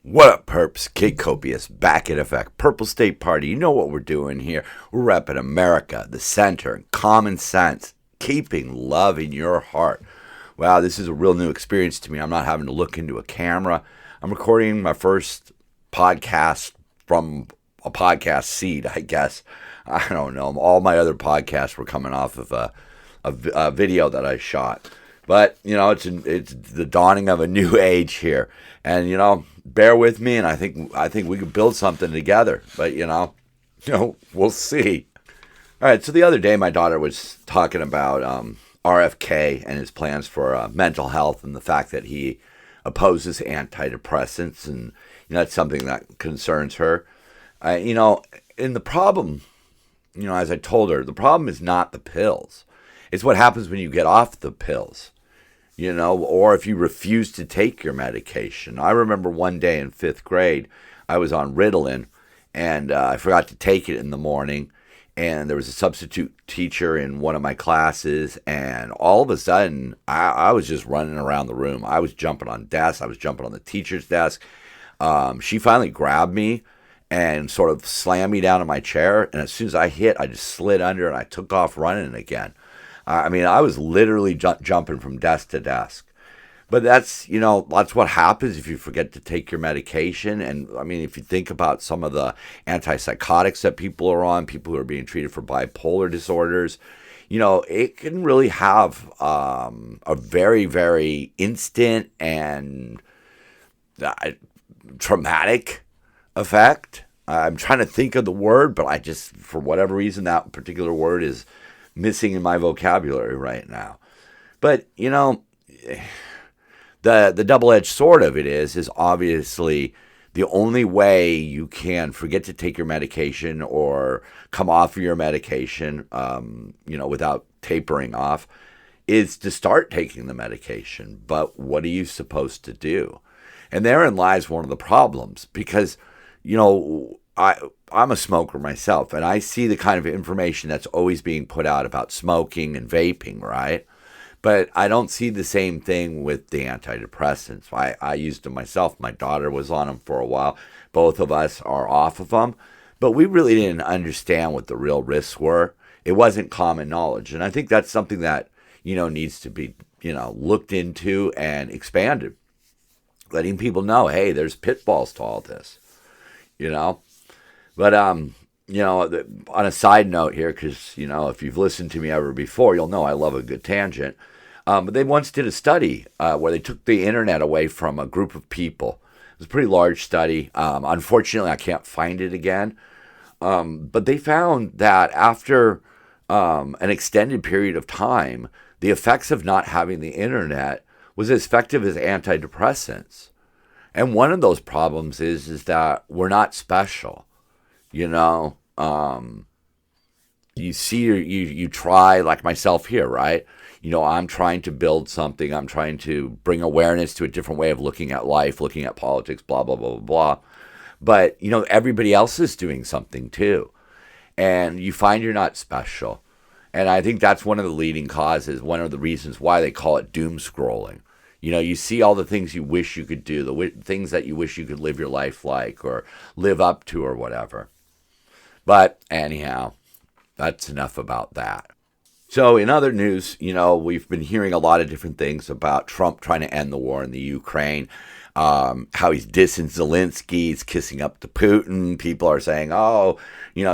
What up, perps? Kid Copious back in effect. Purple State Party. You know what we're doing here. We're repping America, the center, and common sense, keeping love in your heart. Wow, this is a real new experience to me. I'm not having to look into a camera. I'm recording my first podcast from a podcast seat, I guess. I don't know. All my other podcasts were coming off of a video that I shot. But, it's the dawning of a new age here. And, bear with me, and I think we could build something together. But, we'll see. All right, so the other day my daughter was talking about RFK and his plans for mental health and the fact that he opposes antidepressants, and that's something that concerns her. And the problem, as I told her, the problem is not the pills. It's what happens when you get off the pills, or if you refuse to take your medication. I remember one day in 5th grade, I was on Ritalin, and I forgot to take it in the morning. And there was a substitute teacher in one of my classes, and all of a sudden, I was just running around the room. I was jumping on desks. I was jumping on the teacher's desk. She finally grabbed me and sort of slammed me down in my chair. And as soon as I hit, I just slid under, and I took off running again. I was literally jumping from desk to desk. But that's what happens if you forget to take your medication. And if you think about some of the antipsychotics that people are on, people who are being treated for bipolar disorders, it can really have a very, very instant and traumatic effect. I'm trying to think of the word, but I just, for whatever reason, that particular word is missing in my vocabulary right now. But, the double-edged sword of it is obviously the only way you can forget to take your medication or come off of your medication, without tapering off, is to start taking the medication. But what are you supposed to do? And therein lies one of the problems, because, I'm a smoker myself, and I see the kind of information that's always being put out about smoking and vaping, right? But I don't see the same thing with the antidepressants. I used them myself. My daughter was on them for a while. Both of us are off of them. But we really didn't understand what the real risks were. It wasn't common knowledge. And I think that's something that, needs to be, looked into and expanded. Letting people know, hey, there's pitfalls to all this, But, on a side note here, because, if you've listened to me ever before, you'll know I love a good tangent. But they once did a study where they took the internet away from a group of people. It was a pretty large study. Unfortunately, I can't find it again. But they found that after an extended period of time, the effects of not having the internet was as effective as antidepressants. And one of those problems is that we're not special. You see, you try, like myself here, right? I'm trying to build something. I'm trying to bring awareness to a different way of looking at life, looking at politics, blah, blah, blah, blah, blah. But, everybody else is doing something too. And you find you're not special. And I think that's one of the leading causes, one of the reasons why they call it doom scrolling. You see all the things you wish you could do, the things that you wish you could live your life like or live up to or whatever. But anyhow, that's enough about that. So in other news, we've been hearing a lot of different things about Trump trying to end the war in the Ukraine, how he's dissing Zelensky, he's kissing up to Putin. People are saying,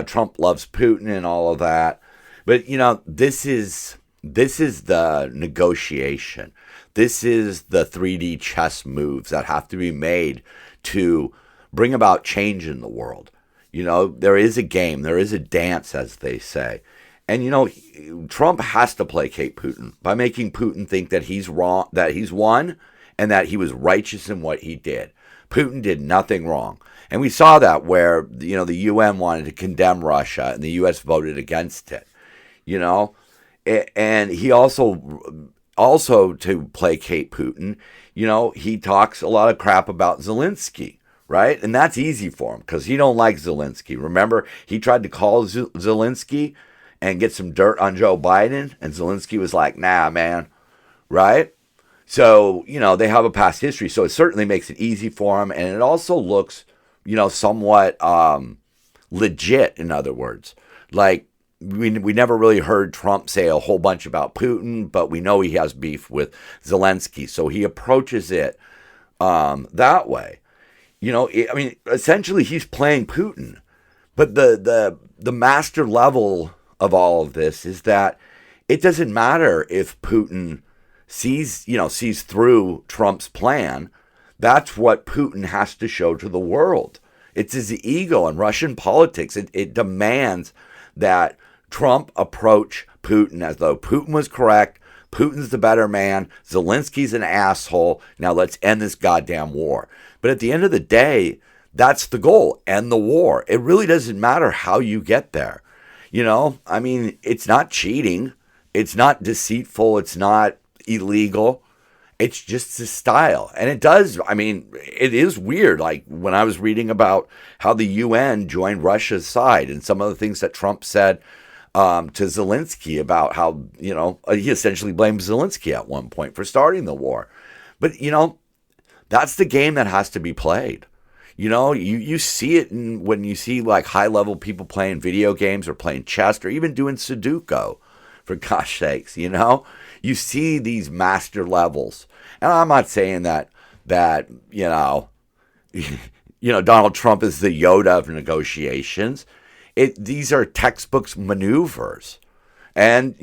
Trump loves Putin and all of that. But, this is the negotiation. This is the 3D chess moves that have to be made to bring about change in the world. There is a game, there is a dance, as they say. And, Trump has to placate Putin by making Putin think that he's wrong, that he's won, and that he was righteous in what he did. Putin did nothing wrong. And we saw that where, the UN wanted to condemn Russia and the US voted against it. And he also to placate Putin, he talks a lot of crap about Zelensky. Right? And that's easy for him because he don't like Zelensky. Remember, he tried to call Zelensky and get some dirt on Joe Biden, and Zelensky was like, nah, man. Right? So, they have a past history. So it certainly makes it easy for them. And it also looks, somewhat legit, in other words. Like, we never really heard Trump say a whole bunch about Putin, but we know he has beef with Zelensky. So he approaches it that way. Essentially he's playing Putin. But the master level of all of this is that it doesn't matter if Putin sees through Trump's plan. That's what Putin has to show to the world. It's his ego in Russian politics. It demands that Trump approach Putin as though Putin was correct. Putin's the better man. Zelensky's an asshole. Now let's end this goddamn war. But at the end of the day, that's the goal. End the war. It really doesn't matter how you get there. It's not cheating. It's not deceitful. It's not illegal. It's just his style. And it is weird. Like when I was reading about how the UN joined Russia's side and some of the things that Trump said to Zelensky about how, he essentially blamed Zelensky at one point for starting the war. But, that's the game that has to be played. You see it when you see like high level people playing video games or playing chess or even doing Sudoku, for gosh sakes, you see these master levels. And I'm not saying that Donald Trump is the Yoda of negotiations. These are textbooks maneuvers. And,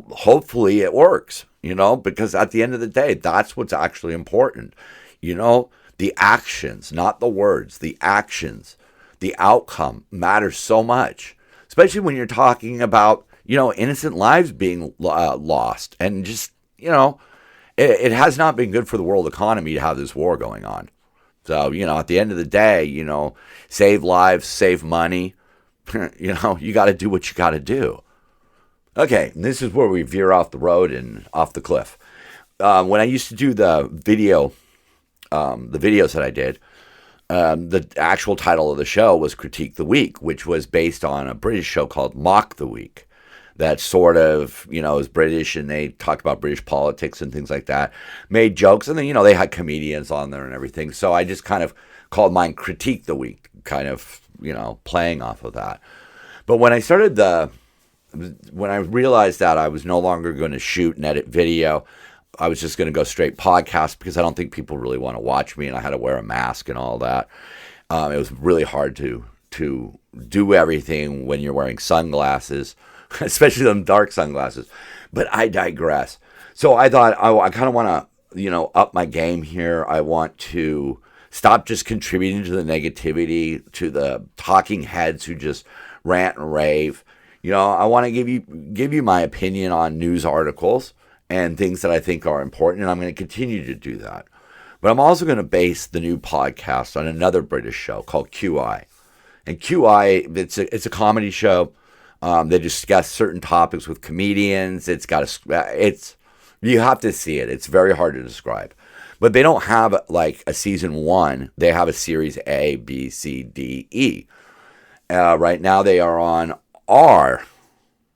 hopefully it works, because at the end of the day, that's what's actually important. The actions, not the words, the actions, the outcome matters so much, especially when you're talking about, innocent lives being lost. And just, it has not been good for the world economy to have this war going on. So, at the end of the day, save lives, save money, you got to do what you got to do. Okay, and this is where we veer off the road and off the cliff. When I used to do the videos that I did, the actual title of the show was Critique the Week, which was based on a British show called Mock the Week. That sort of, is British, and they talk about British politics and things like that, made jokes, and then, they had comedians on there and everything. So I just kind of called mine Critique the Week, kind of, playing off of that. But when I realized that I was no longer going to shoot and edit video, I was just going to go straight podcast because I don't think people really want to watch me, and I had to wear a mask and all that. It was really hard to do everything when you're wearing sunglasses, especially them dark sunglasses. But I digress. So I thought I kind of want to, up my game here. I want to stop just contributing to the negativity, to the talking heads who just rant and rave. I want to give you my opinion on news articles and things that I think are important, and I'm going to continue to do that. But I'm also going to base the new podcast on another British show called QI. And QI, it's a comedy show. They discuss certain topics with comedians. You have to see it. It's very hard to describe. But they don't have like a season 1. They have a series A, B, C, D, E. Right now they are on R.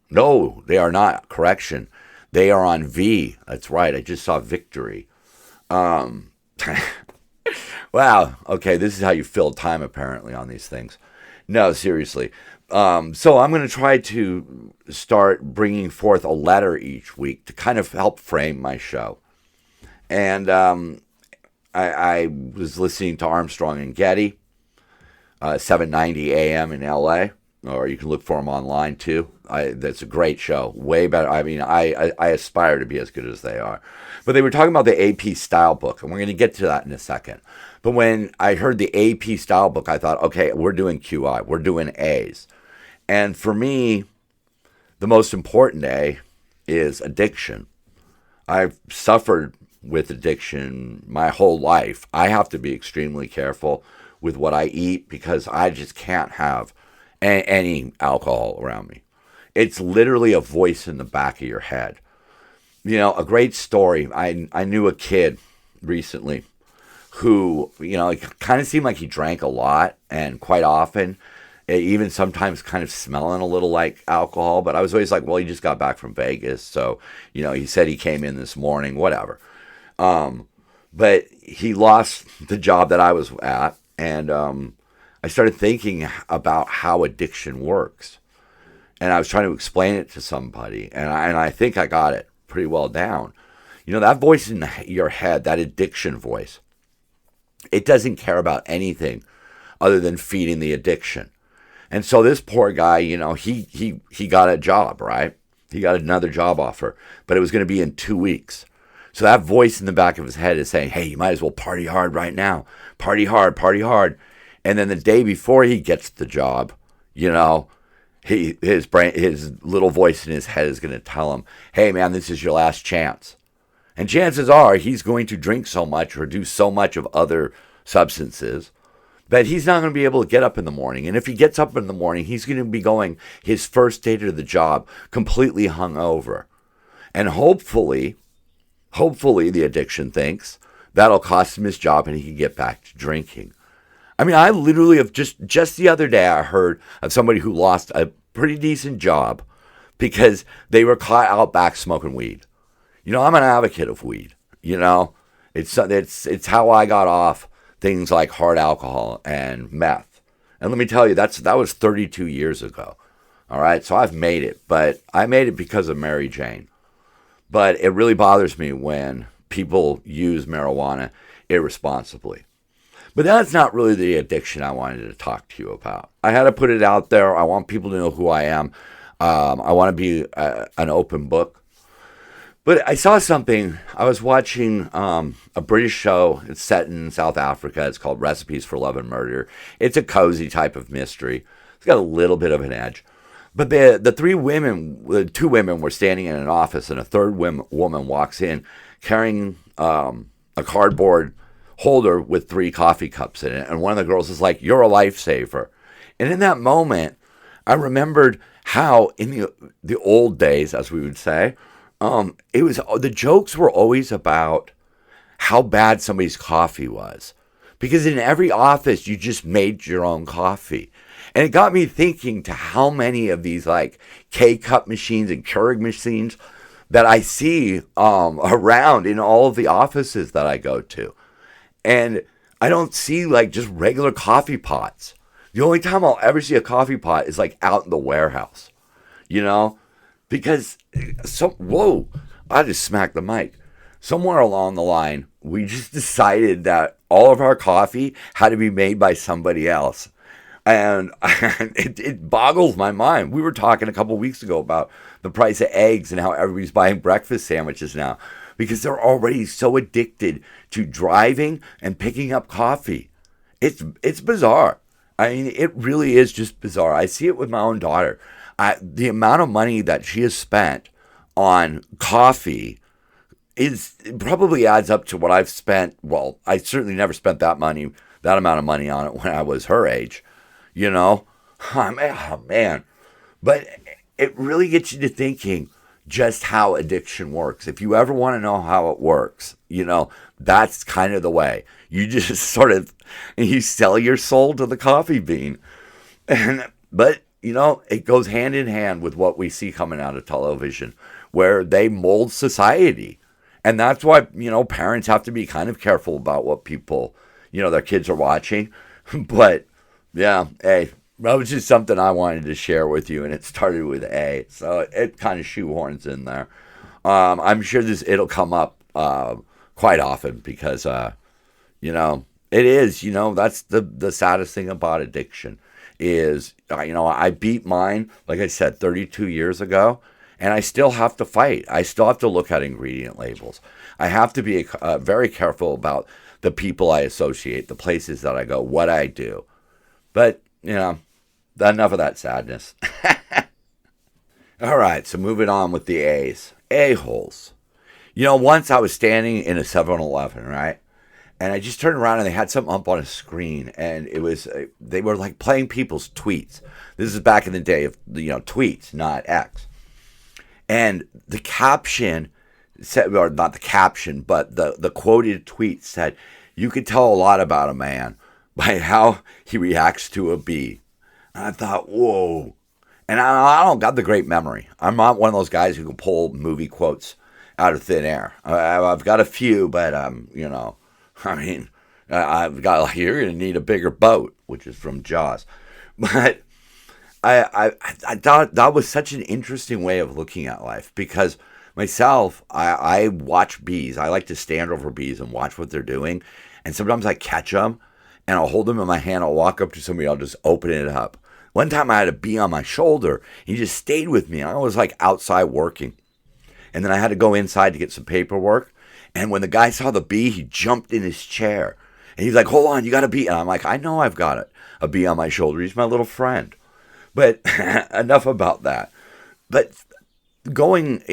No, they are not. Correction. They are on V. That's right. I just saw Victory. Wow. Okay, this is how you fill time apparently on these things. No, seriously. So I'm going to try to start bringing forth a letter each week to kind of help frame my show. And I was listening to Armstrong and Getty, 7:90 a.m. in L.A., or you can look for them online too. That's a great show, way better. I aspire to be as good as they are. But they were talking about the AP Stylebook, and we're going to get to that in a second. But when I heard the AP Stylebook, I thought, okay, we're doing QI, we're doing A's. And for me, the most important A is addiction. I've suffered with addiction my whole life. I have to be extremely careful with what I eat because I just can't have any alcohol around me. It's literally a voice in the back of your head. A great story. I knew a kid recently who, it kind of seemed like he drank a lot and quite often, even sometimes kind of smelling a little like alcohol. But I was always like, well, he just got back from Vegas. So, he said he came in this morning, whatever. But he lost the job that I was at, and I started thinking about how addiction works. And I was trying to explain it to somebody, and I think I got it pretty well down. That voice in your head, that addiction voice, it doesn't care about anything other than feeding the addiction. And so this poor guy, he got a job, right? He got another job offer, but it was going to be in 2 weeks. So that voice in the back of his head is saying, hey, you might as well party hard right now. Party hard, party hard. And then the day before he gets the job, his little voice in his head is going to tell him, hey, man, this is your last chance. And chances are he's going to drink so much or do so much of other substances that he's not going to be able to get up in the morning. And if he gets up in the morning, he's going to be going his first day to the job completely hungover. And hopefully, the addiction thinks that'll cost him his job and he can get back to drinking. I mean, I literally have just the other day, I heard of somebody who lost a pretty decent job because they were caught out back smoking weed. I'm an advocate of weed. It's how I got off things like hard alcohol and meth. And let me tell you, that was 32 years ago. All right, so I've made it, but I made it because of Mary Jane. But it really bothers me when people use marijuana irresponsibly. But that's not really the addiction I wanted to talk to you about. I had to put it out there. I want people to know who I am. I want to be an open book. But I saw something. I was watching a British show. It's set in South Africa. It's called Recipes for Love and Murder. It's a cozy type of mystery. It's got a little bit of an edge. But the two women were standing in an office, and a third woman walks in carrying a cardboard holder with 3 coffee cups in it. And one of the girls is like, you're a lifesaver. And in that moment, I remembered how in the old days, as we would say, the jokes were always about how bad somebody's coffee was. Because in every office, you just made your own coffee. And it got me thinking to how many of these like K-cup machines and Keurig machines that I see around in all of the offices that I go to. And I don't see like just regular coffee pots. The only time I'll ever see a coffee pot is like out in the warehouse, because I just smacked the mic. Somewhere along the line, we just decided that all of our coffee had to be made by somebody else. And it boggles my mind. We were talking a couple weeks ago about the price of eggs and how everybody's buying breakfast sandwiches now because they're already so addicted to driving and picking up coffee. It's bizarre. I mean, it really is just bizarre. I see it with my own daughter. The amount of money that she has spent on coffee it probably adds up to what I've spent. Well, I certainly never spent that amount of money on it when I was her age. Oh, man. But it really gets you to thinking just how addiction works. If you ever want to know how it works, that's kind of the way. You just you sell your soul to the coffee bean. But it goes hand in hand with what we see coming out of television, where they mold society. And that's why, parents have to be kind of careful about what people, their kids are watching. But yeah, hey, that was just something I wanted to share with you, and it started with A, so it kind of shoehorns in there. I'm sure it'll come up quite often because, it is, that's the saddest thing about addiction is, I beat mine, like I said, 32 years ago, and I still have to fight. I still have to look at ingredient labels. I have to be very careful about the people I associate, the places that I go, what I do. But, enough of that sadness. All right, so moving on with the A's. A-holes. Once I was standing in a 7-Eleven, right? And I just turned around and they had something up on a screen. And it was, they were like playing people's tweets. This is back in the day of, tweets, not X. And the caption said, or not the caption, but the quoted tweet said, you could tell a lot about a man by how he reacts to a bee. And I thought, whoa. And I don't got the great memory. I'm not one of those guys who can pull movie quotes out of thin air. I've got a few, but I mean, I've got like, you're going to need a bigger boat, which is from Jaws. But I thought that was such an interesting way of looking at life because myself, I watch bees. I like to stand over bees and watch what they're doing. And sometimes I catch them and I'll hold them in my hand. I'll walk up to somebody. I'll just open it up. One time I had a bee on my shoulder. He just stayed with me. I was like outside working. And then I had to go inside to get some paperwork. And when the guy saw the bee, he jumped in his chair. And he's like, hold on, you got a bee. And I'm like, I know I've got a bee on my shoulder. He's my little friend. But enough about that. But going,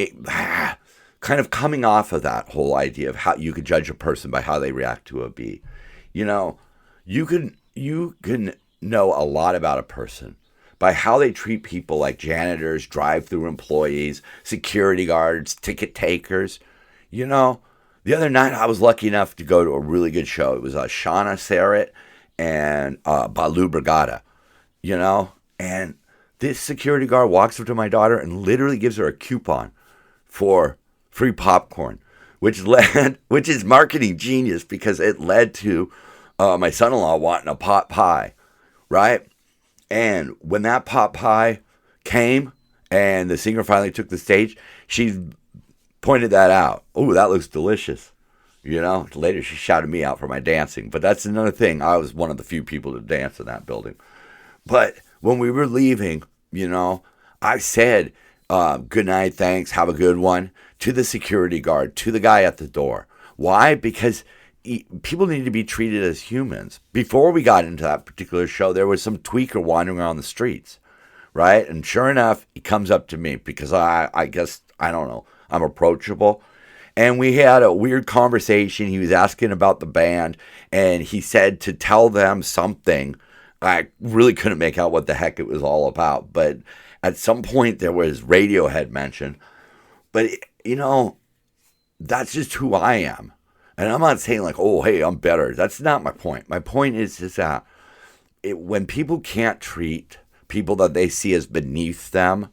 kind of coming off of that whole idea of how you could judge a person by how they react to a bee. You can know a lot about a person by how they treat people like janitors, drive-through employees, security guards, ticket takers. The other night I was lucky enough to go to a really good show. It was Shauna Sarrett and Balu Brigada, and this security guard walks up to my daughter and literally gives her a coupon for free popcorn, which is marketing genius because it led to my son-in-law wanting a pot pie, right? And when that pot pie came and the singer finally took the stage, she pointed that out. Oh, that looks delicious. Later she shouted me out for my dancing. But that's another thing. I was one of the few people to dance in that building. But when we were leaving, I said, good night, thanks, have a good one, to the security guard, to the guy at the door. Why? Because people need to be treated as humans. Before we got into that particular show, there was some tweaker wandering around the streets, right? And sure enough, he comes up to me because I guess, I don't know, I'm approachable. And we had a weird conversation. He was asking about the band, and he said to tell them something. I really couldn't make out what the heck it was all about. But at some point, there was Radiohead mentioned. But, that's just who I am. And I'm not saying like, oh, hey, I'm better. That's not my point. My point is that when people can't treat people that they see as beneath them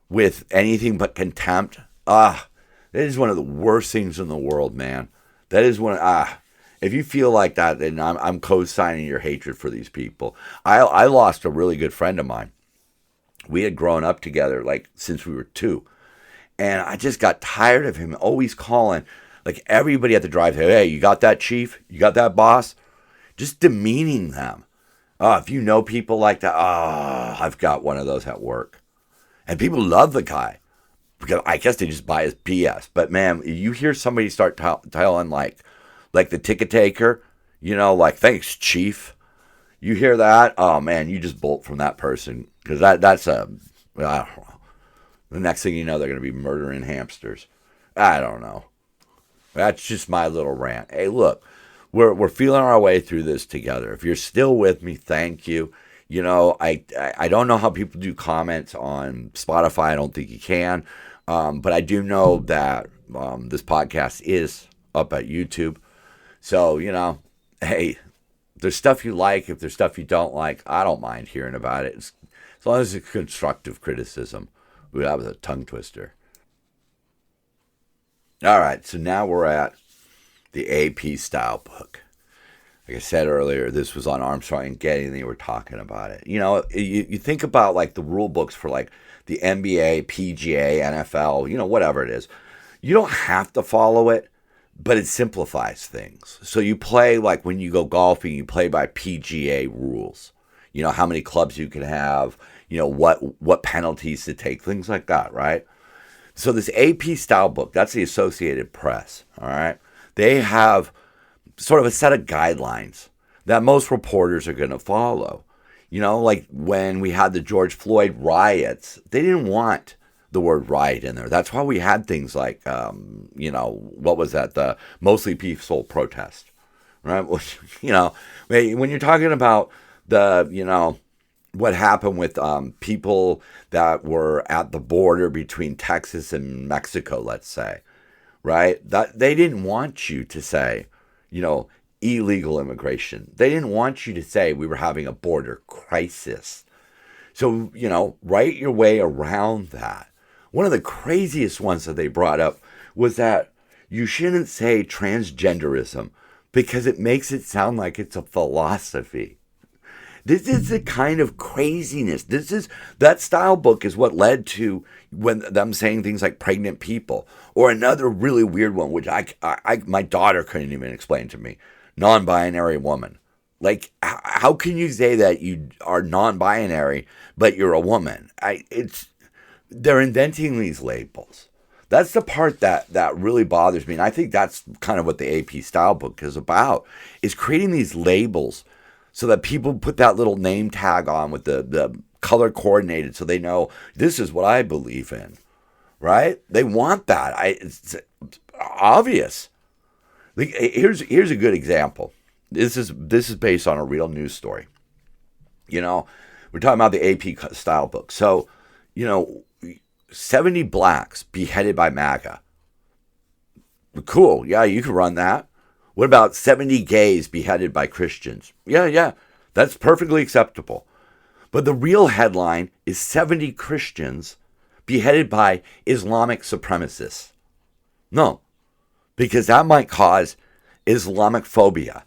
with anything but contempt, that is one of the worst things in the world, man. That is one. If you feel like that, then I'm co-signing your hatred for these people. I lost a really good friend of mine. We had grown up together like since we were 2. And I just got tired of him always calling like everybody at the drive-thru, hey, you got that, chief? You got that, boss? Just demeaning them. If you know people like that, I've got one of those at work. And people love the guy. Because I guess they just buy his BS. But man, you hear somebody start telling like the ticket taker, like, thanks, chief. You hear that? Oh man, you just bolt from that person. Because that's I don't know. The next thing you know, they're going to be murdering hamsters. I don't know. That's just my little rant. Hey, look, we're feeling our way through this together. If you're still with me, thank you. I don't know how people do comments on Spotify. I don't think you can. But I do know that this podcast is up at YouTube. So, hey, if there's stuff you like, if there's stuff you don't like, I don't mind hearing about it. As long as it's constructive criticism. Ooh, that was a tongue twister. All right, so now we're at the AP Stylebook. Like I said earlier, this was on Armstrong and Getty, and they were talking about it. You think about like the rule books for like the NBA, PGA, NFL, whatever it is. You don't have to follow it, but it simplifies things. So you play like when you go golfing, you play by PGA rules. How many clubs you can have, what penalties to take, things like that, right? So this AP Stylebook, that's the Associated Press, all right? They have sort of a set of guidelines that most reporters are going to follow. Like when we had the George Floyd riots, they didn't want the word riot in there. That's why we had things like, what was that? The mostly peaceful protest, right? When you're talking about the, what happened with people that were at the border between Texas and Mexico, let's say, right? That they didn't want you to say, illegal immigration. They didn't want you to say we were having a border crisis. So, write your way around that. One of the craziest ones that they brought up was that you shouldn't say transgenderism because it makes it sound like it's a philosophy. This is the kind of craziness. That style book is what led to when them saying things like pregnant people, or another really weird one, which my daughter couldn't even explain to me, non-binary woman. Like, how can you say that you are non-binary but you're a woman? They're inventing these labels. That's the part that really bothers me, and I think that's kind of what the AP Stylebook is about: is creating these labels so that people put that little name tag on with the color coordinated so they know this is what I believe in, right? They want that. It's obvious. Here's a good example. This is based on a real news story. We're talking about the AP Stylebook. So, 70 blacks beheaded by MAGA. Cool. Yeah, you can run that. What about 70 gays beheaded by Christians? Yeah, that's perfectly acceptable. But the real headline is 70 Christians beheaded by Islamic supremacists. No, because that might cause Islamic phobia.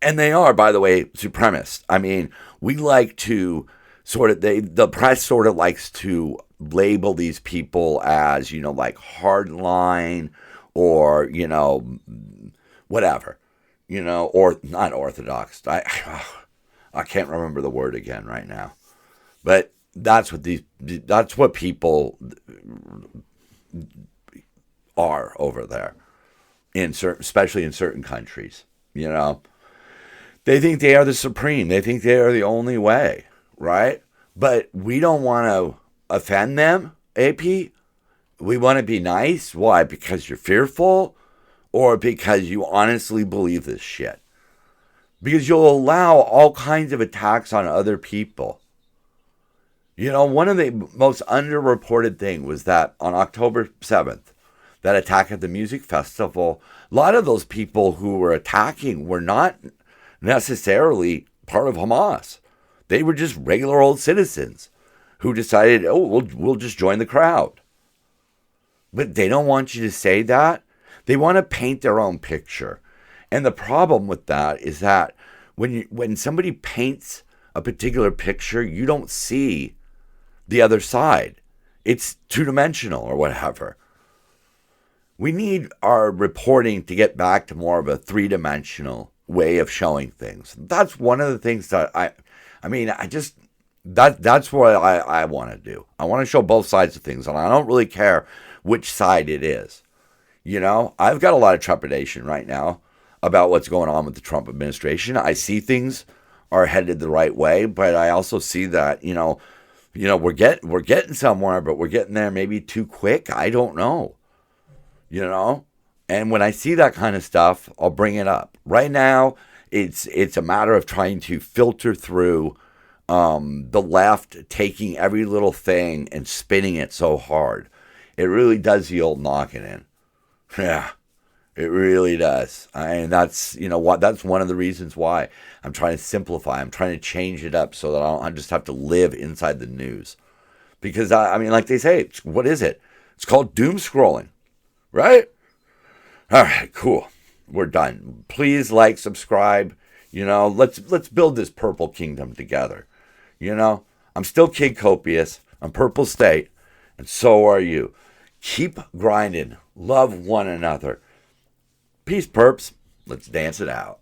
And they are, by the way, supremacists. I mean, we like to the press sort of likes to label these people as, like hardline or, whatever, or not orthodox. I can't remember the word again right now, but that's what people are over there especially in certain countries. They think they are the supreme. They think they are the only way, right? But we don't want to offend them, AP. We want to be nice. Why? Because you're fearful? Or because you honestly believe this shit? Because you'll allow all kinds of attacks on other people. One of the most underreported thing was that on October 7th, that attack at the music festival, a lot of those people who were attacking were not necessarily part of Hamas. They were just regular old citizens who decided, we'll just join the crowd. But they don't want you to say that. They want to paint their own picture. And the problem with that is that when somebody paints a particular picture, you don't see the other side. It's two-dimensional or whatever. We need our reporting to get back to more of a three-dimensional way of showing things. That's one of the things that that's what I want to do. I want to show both sides of things, and I don't really care which side it is. I've got a lot of trepidation right now about what's going on with the Trump administration. I see things are headed the right way, but I also see that, we're getting somewhere, but we're getting there maybe too quick. I don't know. And when I see that kind of stuff, I'll bring it up. Right now, it's a matter of trying to filter through the left taking every little thing and spinning it so hard. It really does the old knocking in. Yeah, it really does. That's that's one of the reasons why I'm trying to simplify. I'm trying to change it up so that I just have to live inside the news. Because like they say, what is it? It's called doom scrolling, right? All right, cool. We're done. Please like, subscribe. Let's build this purple kingdom together. I'm still Kid Copious. I'm Purple State, and so are you. Keep grinding. Love one another. Peace, perps. Let's dance it out.